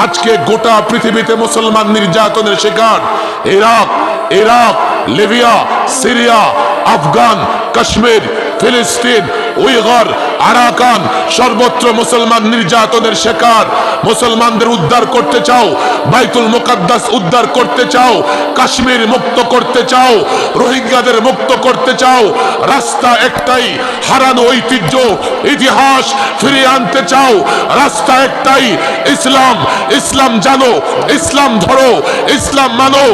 আজকে গোটা পৃথিবীতে মুসলমান নির্যাতনের শিকার। Iraq, Libya, Syria, Afghan, Kashmir, ফিলিস্তিন, উইগর, আরাকান, সর্বত্র মুসলমান নির্যাতনের শিকার। মুসলমানদের উদ্ধার করতে চাও, বাইতুল মুকাদ্দাস উদ্ধার করতে চাও, কাশ্মীর মুক্ত করতে চাও, রোহিঙ্গাদের মুক্ত করতে চাও, রাস্তা একটাই, হারানো ঐতিহ্য ইতিহাস ফিরিয়ে আনতে চাও, রাস্তা একটাই, ইসলাম। ইসলাম জানো, ইসলাম ধরো, ইসলাম মানো।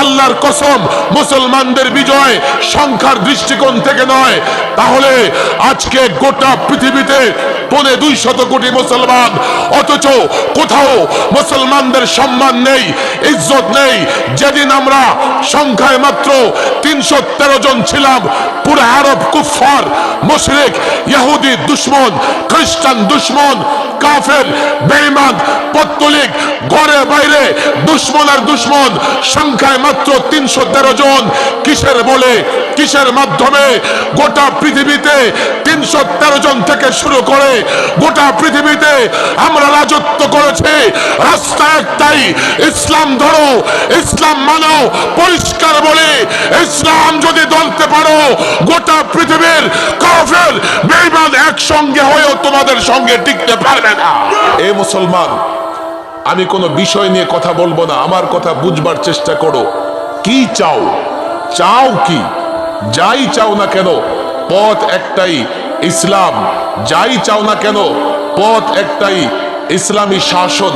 আল্লাহর কসম, মুসলমানদের বিজয় সংখ্যার দৃষ্টিকোণ থেকে নয়। তাহলে আজকে গোটা পৃথিবীতে 250 কোটি মুসলমান, অথচ কোথাও মুসলমানদের সম্মান নেই, ইজ্জত নেই। যেদিন আমরা সংখ্যায় মাত্র 313 জন ছিলাম, পুরো আরব কুফফার, মুশরিক, ইহুদি দুশমন, খ্রিস্টান দুশমন, কাফের, বেঈমান, পত্তলিক, ঘরে বাইরে দুশমন আর দুশমন, সংখ্যায় মাত্র 313 জন। কিসের বলে, কিসের মাধ্যমে গোটা পৃথিবীতে 313 জন থেকে শুরু করে গোটা পৃথিবীতে আমরা রাজত্ব করেছি? রাস্তা একটাই, ইসলাম ধরো, ইসলাম মানো। পরিষ্কার বলে, ইসলাম যদি ধরতে পারো, গোটা পৃথিবীর কাফের, বেঈমান একসঙ্গে হয়েও তোমাদের সঙ্গে টিকতে পারবে না। এ মুসলমান, আমি কোনো বিষয় নিয়ে কথা বলবো না, আমার কথা বুঝবার চেষ্টা করো। কি চাও? চাও কি? যাই চাও না কেন, পথ একটাই, ইসলাম। যাই চাও না কেন, পথ একটাই, ইসলামী শাসন।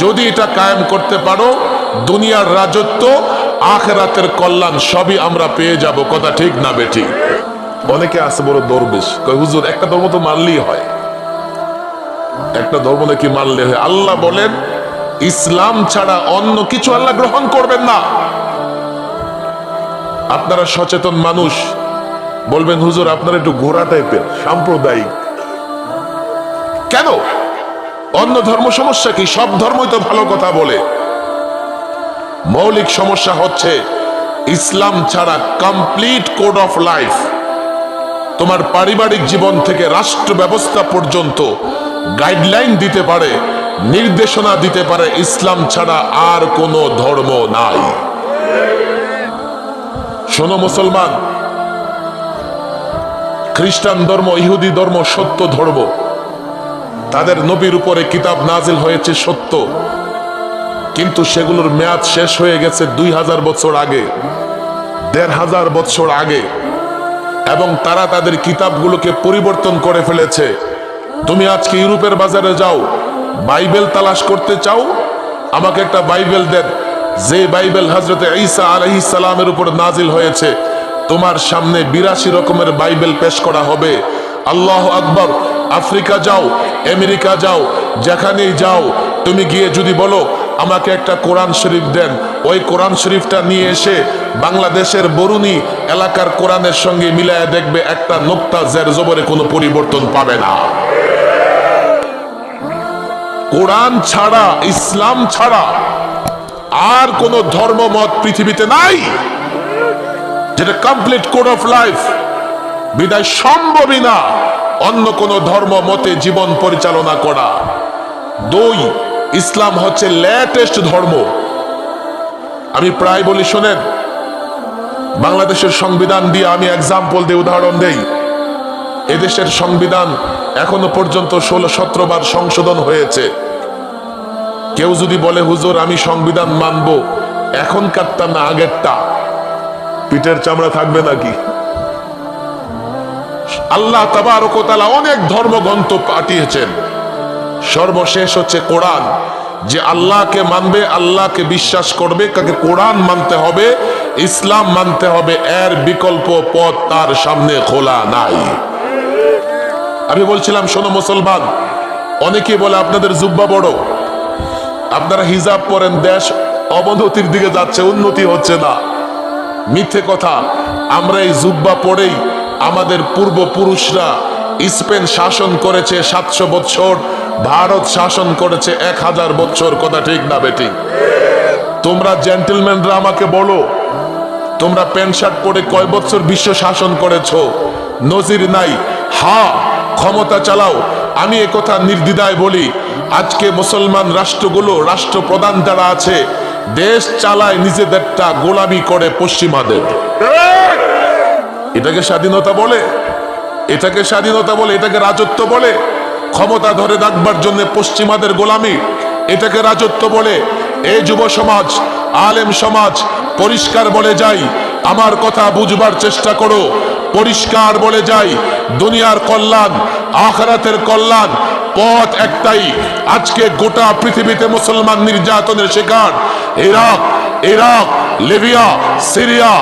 যদি এটা কায়েম করতে পারো, দুনিয়ার রাজত্ব, আখিরাতের কল্যাণ সবই আমরা পেয়ে যাব। কথা ঠিক না বেঠিক? অনেকে আছে বড় দরবেশ, কয় হুজুর একটা ধর্ম তো মানলেই হয়, একটা ধর্ম নাকি মানলে হয়। আল্লাহ বলেন, ইসলাম ছাড়া অন্য কিছু আল্লাহ গ্রহণ করবেন না। আপনারা সচেতন মানুষ, বলবেন হুজুর আপনারা একটু ঘোড়া টাইপের, সাম্প্রদায়িক। কেন? অন্য ধর্ম সমস্যা কি? সব ধর্মই তো ভালো কথা বলে। মৌলিক সমস্যা হচ্ছে ইসলাম ছাড়া কমপ্লিট কোড অফ লাইফ, তোমার পারিবারিক জীবন থেকে রাষ্ট্র ব্যবস্থা পর্যন্ত গাইডলাইন দিতে পারে, নির্দেশনা দিতে পারে, ইসলাম ছাড়া আর কোনো ধর্ম নাই। শোনো মুসলমান, খ্রিস্টান ধর্ম, ইহুদি ধর্ম সত্য ধর্ম। তাদের নবীর উপরে কিতাব নাজিল হয়েছে সত্য, কিন্তু সেগুলোর মেয়াদ শেষ হয়ে গেছে 2000 বছর আগে, 1500 বছর আগে, এবং তারা তাদের কিতাবগুলোকে পরিবর্তন করে ফেলেছে। তুমি আজকে ইউরোপের বাজারে যাও, বাইবেল তালাশ করতে চাও, আমাকে একটা বাইবেল দেন, যে বাইবেল হযরত ঈসা আলাইহিস সালামের উপর নাজিল হয়েছে। তোমার সামনে 82 রকমের বাইবেল পেশ করা হবে। আল্লাহু আকবার। আফ্রিকা যাও, আমেরিকা যাও, যেখানেই যাও, তুমি গিয়ে যদি বলো আমাকে একটা কোরআন শরীফ দেন, ওই কোরআন শরীফটা নিয়ে এসে বাংলাদেশের বরুণী এলাকার কোরআনের সঙ্গে মিলায়া দেখবে, একটা নোক্তা জের জবরে কোনো পরিবর্তন পাবে না। কোরআন ছাড়া, ইসলাম ছাড়া আর কোন ধর্ম মত পৃথিবীতে নাই যেটা কমপ্লিট কোড অফ লাইফ। বিদায় সম্ভবই না অন্য কোন ধর্ম মতে জীবন পরিচালনা করা। 2, ইসলাম হচ্ছে লেটেস্ট ধর্ম। আমি প্রায় বলি শোনেন, বাংলাদেশের সংবিধান দিয়ে আমি এক্সাম্পল দিয়ে উদাহরণ দেই। এদেশের সংবিধান এখনো পর্যন্ত 16-17 বার সংশোধন হয়েছে। কেউ যদি বলে হুজুর আমি সংবিধান মানবো, এখনকারটা না আগেরটা, পিঠের চামড়া থাকবে নাকি? আল্লাহ তাবারক ওয়া তাআলা অনেক ধর্মগ্রন্থ পাঠিয়েছেন, সর্বশেষ হচ্ছে কোরআন। যে আল্লাহকে মানবে, আল্লাহকে বিশ্বাস করবে, কাকে কোরআন মানতে হবে, ইসলাম মানতে হবে, এর বিকল্প পথ তার সামনে খোলা নাই। আমি বলছিলাম শোনো মুসলমান, অনেকে বলে আপনাদের জুব্বা বড়, আপনারা হিজাব পরেন, দেশ অবনতির দিকে যাচ্ছে, উন্নতি হচ্ছে না। মিথ্যে কথা। আমরা এই জুব্বা পরেই আমাদের পূর্বপুরুষরা স্পেন শাসন করেছে 700 বছর, ভারত শাসন করেছে 1000 বছর। কথা ঠিক না বেটি? তোমরা জেন্টলম্যানরা আমাকে বলো, তোমরা প্যান্ট শার্ট পরে কয় বছর বিশ্ব শাসন করেছো? নজির নাই। হ্যাঁ, ক্ষমতা চালাও। আমি একথা নির্দ্বিধায় বলি, আজকে মুসলমান রাষ্ট্রগুলো, রাষ্ট্রপ্রধান যারা আছে, দেশ চালায় নিজেদেরটা গোলামি করে পশ্চিমাদের। এটাকে স্বাধীনতা বলে? এটাকে স্বাধীনতা বলে? এটাকে রাজত্ব বলে? ক্ষমতা ধরে রাখবার জন্য পশ্চিমাদের গোলামি, এটাকে রাজত্ব বলে? এই যুব সমাজ, আলেম সমাজ পরিষ্কার বলে যাই, আমার কথা বুঝবার চেষ্টা করো। পরিষ্কার বলে যাই, দুনিয়ার কল্যাণ, আখিরাতের কল্যাণ পথ একটাই। আজকে গোটা পৃথিবীতে মুসলমান নির্যাতনের শিকার। Iraq, Libya, Syria,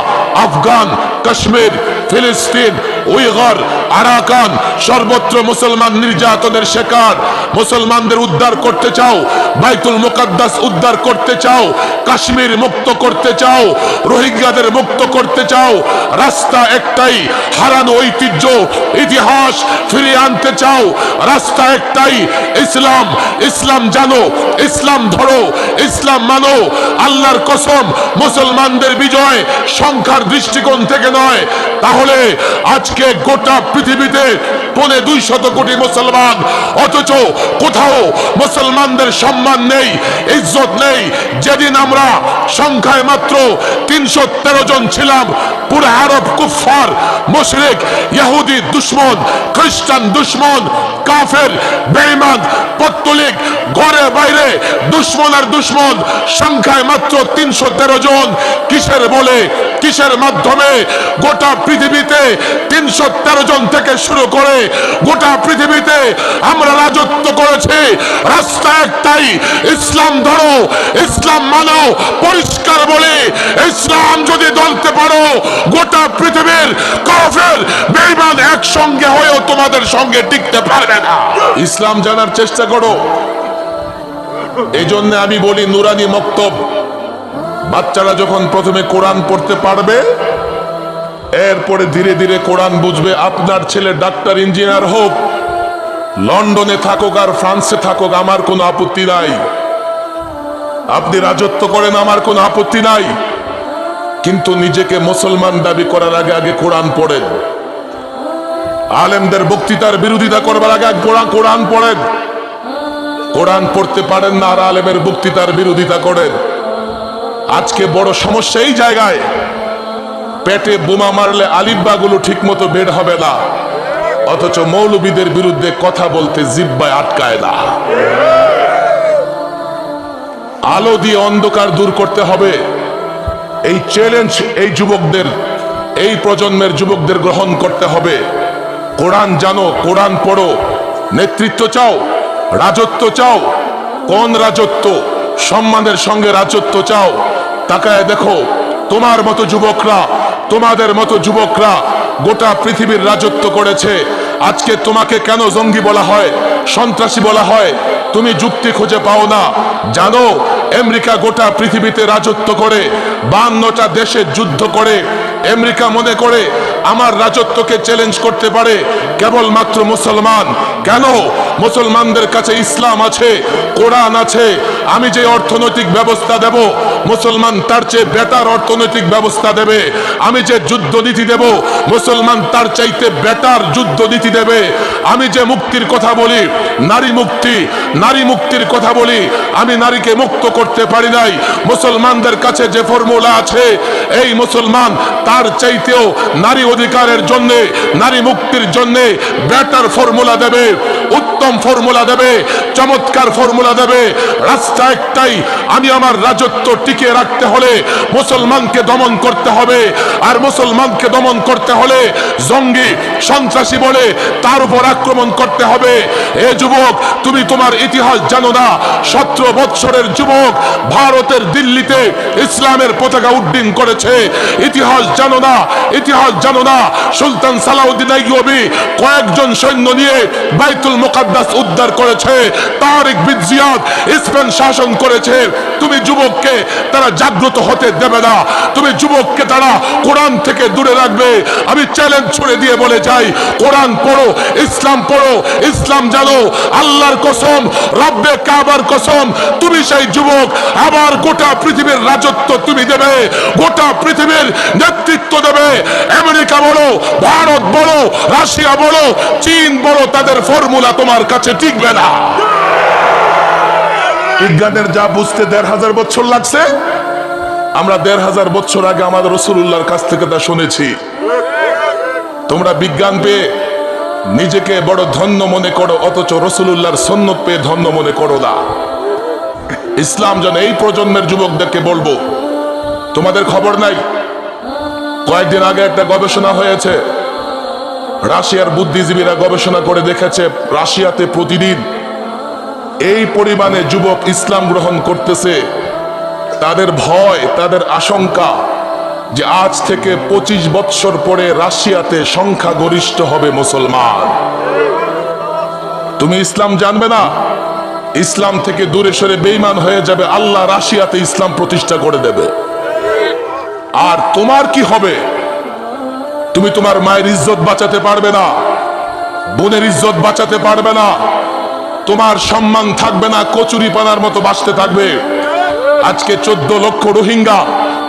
Afghan, Kashmir, ফিলিস্তিন, উইগর, আরাকান, সর্বত্র মুসলমান নির্যাতনের শিকার। মুসলমানদের উদ্ধার করতে চাও, বাইতুল মুকাদ্দাস উদ্ধার করতে চাও, কাশ্মীর মুক্ত করতে চাও, রোহিঙ্গাদের মুক্ত করতে চাও, রাস্তা একটাই। হারানো ঐতিহ্য, ইতিহাস ফিরিয়ে আনতে চাও, রাস্তা একটাই। ইসলাম, ইসলাম জানো, ইসলাম ধরো, ইসলাম মানো। আল্লাহর কসম, মুসলমানদের বিজয় সংখ্যার দৃষ্টিকোণ থেকে নয়। তাহলে আজকে গোটা পৃথিবীতে 250 কোটি মুসলমান, অথচ কোথাও মুসলমানদের সম্মান নেই, ইজ্জত নেই। যেদিন আমরা সংখ্যায় মাত্র 313 জন ছিলাম, পুরো আরব কুফফার, মুশরিক, ইহুদি দুশমন, খ্রিস্টান দুশমন, কাফের, বেঈমান, পত্তলিক, ঘরে বাইরে দুশমন আর দুশমন, সংখ্যায় মাত্র 313 জন। কিসের বলে, কিসের মাধ্যমে গোটা পৃথিবীতে 313 জন থেকে শুরু করে গোটা পৃথিবীতে আমরা রাজত্ব করেছি? রাস্তা একটাই, ইসলাম ধরো, ইসলাম মানো। পরিষ্কার বলে, ইসলাম যদি ধরতে পারো, গোটা পৃথিবীর কাফের, বেঈমান একসঙ্গে হয়েও তোমাদের সঙ্গে টিকতে পারবে না। ইসলাম জানার চেষ্টা করো। এই জন্য আমি বলি, নুরানি মক্তব, বাচ্চারা যখন প্রথমে কোরআন পড়তে পারবে, এরপরে ধীরে ধীরে কোরআন বুঝবে। আপনার ছেলে ডাক্তার, ইঞ্জিনিয়ার হোক, লন্ডনে থাকুক আর ফ্রান্সে থাকুক, আমার কোনো আপত্তি নাই। আপনি রাজত্ব করেন, আমার কোনো আপত্তি নাই। কিন্তু নিজেকে মুসলমান দাবি করার আগে আগে কোরআন পড়েন। আলেমদের বক্তৃতার বিরোধিতা করবার আগে কোরআন পড়েন। কোরআন পড়তে পারেন না আর আলেমের বক্তৃতার বিরোধিতা করেন। আজকে বড় সমস্যা এই জায়গায়, পেটে বোমা মারলে আলিব্বাগুলো ঠিক মতো বের হবে না, অথচ মৌলবীদের বিরুদ্ধে কথা বলতে জিহ্বায় আটকায় না। আলো দিয়ে অন্ধকার দূর করতে হবে। এই চ্যালেঞ্জ এই যুবকদের, এই প্রজন্মের যুবকদের গ্রহণ করতে হবে। কোরআন জানো, কোরআন পড়ো। নেতৃত্ব চাও, রাজত্ব চাও? কোন রাজত্ব? সম্মানের সঙ্গে রাজত্ব চাও? তাকায় দেখো, তোমার মতো যুবকরা, তোমাদের মতো যুবকরা গোটা পৃথিবীর রাজত্ব করেছে। আজকে তোমাকে কেন জঙ্গি বলা হয়, সন্ত্রাসী বলা হয়? তুমি যুক্তি খুঁজে পাও না। জানো, আমেরিকা গোটা পৃথিবীতে রাজত্ব করে, 52টা দেশে যুদ্ধ করে। আমেরিকা মনে করে আমার রাজত্বকে চ্যালেঞ্জ করতে পারে কেবলমাত্র মুসলমান। কেন? মুসলমানদের কাছে ইসলাম আছে, কোরআন আছে। আমি যে অর্থনৈতিক ব্যবস্থা দেব, মুসলমান তার চেয়ে বেটার অর্থনৈতিক ব্যবস্থা দেবে। আমি যে যুদ্ধ নীতি দেব, মুসলমান তার চাইতে বেটার যুদ্ধ নীতি দেবে। আমি যে মুক্তির কথা বলি, নারী মুক্তি, নারী মুক্তির কথা বলি, আমি নারীকে মুক্ত করতে পারি নাই। মুসলমানদের কাছে যে ফর্মুলা আছে, এই মুসলমান তার চাইতেও নারী অধিকারের জন্য, নারী মুক্তির জন্য বেটার ফর্মুলা দেবে, উত্তম ফর্মুলা দেবে, চমৎকার ফর্মুলা দেবে। রাস্তা একটাই, আমি আমার রাজত্ব টিকিয়ে রাখতে হলে মুসলমানকে দমন করতে হবে। আর মুসলমানকে দমন করতে হলে জঙ্গি, সন্ত্রাসী বলে তার উপর আক্রমণ করতে হবে। এ যুবক, তুমি তোমার ইতিহাস জানো না। 17 বৎসরের যুবক ভারতের দিল্লিতে ইসলামের পতাকা উড্ডীন করেছে। ইতিহাস জানো না, ইতিহাস জানো না। সুলতান সালাউদ্দিন আইয়ুবী কয়েকজন সৈন্য নিয়ে বাইতুল মুকাদ্দাস উদ্ধার করেছে। তারিক বিন জিয়াদ স্পেন শাসন করেছে। তুমি যুবককে তারা জাগ্রত হতে দেবে না, তুমি যুবককে তারা কোরআন থেকে দূরে রাখবে। আমি চ্যালেঞ্জ ছুড়ে দিয়ে বলে যাই, কোরআন পড়ো, ইসলাম পড়ো, ইসলাম জানো। আল্লাহর কসম, রব্বে কাবার কসম, তুমি সেই যুবক। আবার গোটা পৃথিবীর রাজত্ব তুমি দেবে, গোটা পৃথিবীর নেতৃত্ব দেবে। আমেরিকা বলো, ভারত বলো, রাশিয়া বলো, চীন বলো, তাদের ফর্মুলা তোমার কাছে টিকবে না। বিজ্ঞানের যা বুঝতে ১৫০০ বছর লাগছে, আমরা ১৫০০ বছর আগে আমাদের রাসূলুল্লাহর কাছ থেকে তা শুনেছি। তোমরা বিজ্ঞান পেয়ে নিজেকে বড় ধন্য মনে করো, অথচ রাসূলুল্লাহর সুন্নাত পেয়ে ধন্য মনে করো না। ইসলাম যেন এই প্রজন্মের যুবকদেরকে বলবো, তোমাদের খবর নাই, কয়েকদিন আগে একটা গবেষণা হয়েছে, রাশিয়ার বুদ্ধিজীবীরা গবেষণা করে দেখেছে রাশিয়াতে প্রতিদিন এই পরিমাণে যুবক ইসলাম গ্রহণ করতেছে। তাদের ভয়, তাদের আশঙ্কা যে আজ থেকে 25 বৎসর পরে রাশিয়াতে সংখ্যাগরিষ্ঠ হবে মুসলমান। তুমি ইসলাম জানবে না, ইসলাম থেকে দূরে সরে বেঈমান হয়ে যাবে, আল্লাহ রাশিয়াতে ইসলাম প্রতিষ্ঠা করে দেবে। আর তোমার কি হবে? তুমি তোমার মায়ের ইজ্জত বাঁচাতে পারবে না, বোনের ইজ্জত বাঁচাতে পারবে না, তোমার সম্মান থাকবে না, কচুরিপানার মতো বাঁচতে থাকবে। আজকে 14 লক্ষ রোহিঙ্গা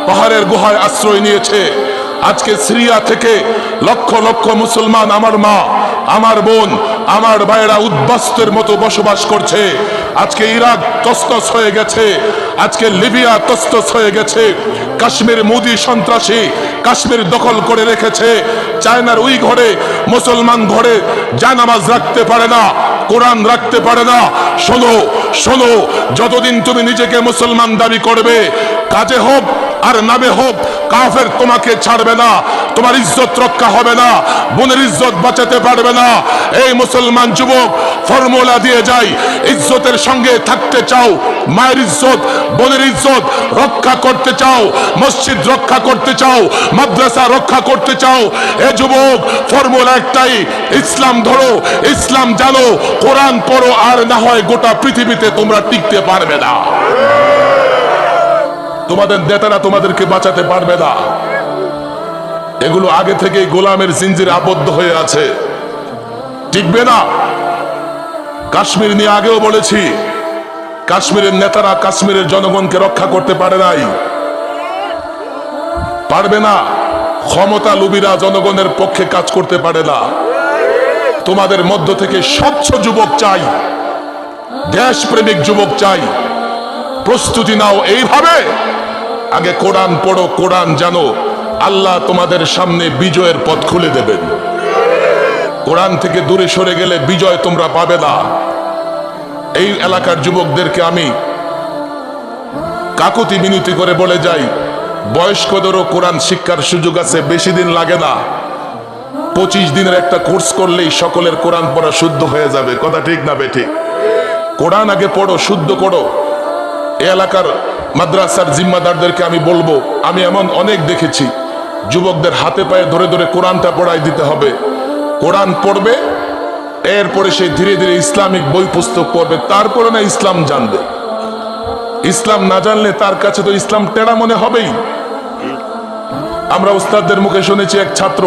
পাহাড়ের গুহায় আশ্রয় নিয়েছে। আজকে সিরিয়া থেকে লক্ষ লক্ষ মুসলমান, আমার মা, আমার বোন, আমার ভাইয়েরা উদ্বাস্তের মতো বসবাস করছে। আজকে ইরাক তছনছ হয়ে গেছে, আজকে লিবিয়া তছনছ হয়ে গেছে। কাশ্মীর মোদি সন্ত্রাসী কাশ্মীর দখল করে রেখেছে। চায়নার ওই ঘরে মুসলমান ঘরে জানামাজ রাখতে পারে না, কোরআন রাখতে পারে না। শোনো শোনো, যতদিন তুমি নিজেকে মুসলমান দাবি করবে, কাজে হোক আর নামে হোক, কাফের তোমাকে ছাড়বে না, তোমার ইজ্জত রক্ষা হবে না, বোনের ইজ্জত বাঁচাতে পারবে না। এই মুসলমান যুবক ফর্মুলা দিয়ে যায়, ইজ্জতের সঙ্গে থাকতে চাও, মায়ের ইজ্জত, বোনের ইজ্জত রক্ষা করতে চাও, মসজিদ রক্ষা করতে চাও, মাদ্রাসা রক্ষা করতে চাও, এ যুবক ফর্মুলা একটাই, ইসলাম ধরো, ইসলাম জানো, কোরআন পড়ো, আর না হয় গোটা পৃথিবীতে তোমরা টিকতে পারবে না। তোমাদের নেতারা তোমাদেরকে বাঁচাতে পারবে না। এগুলো আগে থেকেই গোলামের জিনজিরে আবদ্ধ হয়ে আছে, টিকবে না। কাশ্মীর নিয়ে আগেও বলেছি, কাশ্মীরের নেতারা কাশ্মীরের জনগণকে রক্ষা করতে পারে নাই, পারবে না। ক্ষমতা লোভীরা জনগণের পক্ষে কাজ করতে পারে না। তোমাদের মধ্য থেকে স্বচ্ছ যুবক চাই, দেশপ্রেমিক যুবক চাই। প্রস্তুতি নাও এইভাবে, আগে কোরআন পড়ো, কোরআন জানো, আল্লাহ তোমাদের সামনে বিজয়ের পথ খুলে দেবেন। কোরআন থেকে দূরে সরে গেলে বিজয় তোমরা পাবে না। এই এলাকার যুবকদেরকে আমি কাকুতি মিনতি করে বলে যাই, বয়স্কদেরও কোরআন শিক্ষার সুযোগ আছে, বেশি দিন লাগে না। 25 দিনের একটা কোর্স করলেই সকলের কোরআন পড়া শুদ্ধ হয়ে যাবে। কথা ঠিক না বেঠিক? কোরআন আগে পড়ো, শুদ্ধ করো। এই এলাকার মাদ্রাসার জিম্মাদারদেরকে আমি বলবো, আমি এমন অনেক দেখেছি, যুবকদের হাতে পায়ে ধরে ধরে কোরআনটা পড়াই দিতে হবে। কোরআন পড়বে, এরপরে সে ধীরে ধীরে ইসলামিক বই পুস্তক পড়বে, তারপরে না ইসলাম জানবে। ইসলাম না জানলে তার কাছে তো ইসলাম টেরা মনে হবেই। আমরা উস্তাদদের মুখে শুনেছি, এক ছাত্র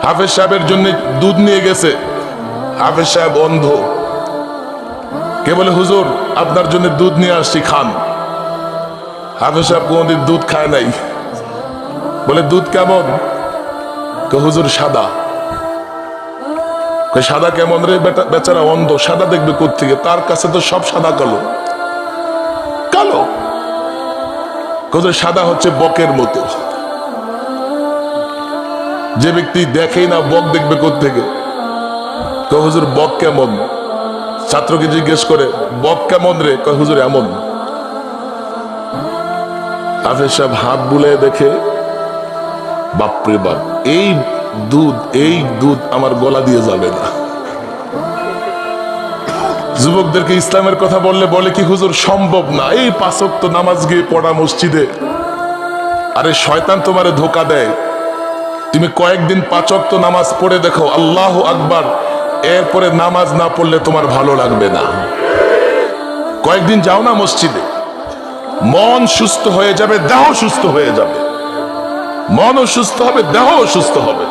হাফেজ সাহেবের জন্য দুধ নিয়ে গেছে, হাফেজ সাহেব অন্ধ, কে বলে হুজুর আপনার জন্য দুধ নিয়ে আসছি, খান। হাফেজ সাহেব কোনদিন দুধ খায় নাই, বলে দুধ কেমন? হুজুর সাদা। সাদা কেমন রে? বেচারা অন্ধ, সাদা দেখবে কোত্থেকে? তার কাছে তো সব সাদা কালো কালো। হুজুর সাদা হচ্ছে বকের মতো। যে ব্যক্তি দেখেই না বক দেখবে কোত্থেকে? হুজুর বক কেমন? ছাত্রকে জিজ্ঞেস করে, বক কেমন রে? হুজুর এমন। হাফেজ সাহেব হাত বুলে দেখে, বাপরে বাপ, এই দুধ আমার গলা দিয়ে যাবে না। যুবকদেরকে ইসলামের কথা বললে বলে কি, হুজুর সম্ভব না, এই 5 ওয়াক্ত নামাজ গিয়ে পড়া মসজিদে। আরে শয়তান তোমারে ধোকা দেয়। তুমি কয়েকদিন 5 ওয়াক্ত নামাজ পড়ে দেখো, আল্লাহু আকবার, এরপরে নামাজ না পড়লে তোমার ভালো লাগবে না। কয়েকদিন যাও না মসজিদে, মন সুস্থ হয়ে যাবে, দেহ সুস্থ হয়ে যাবে। মনও সুস্থ হবে, দেহও সুস্থ হবে।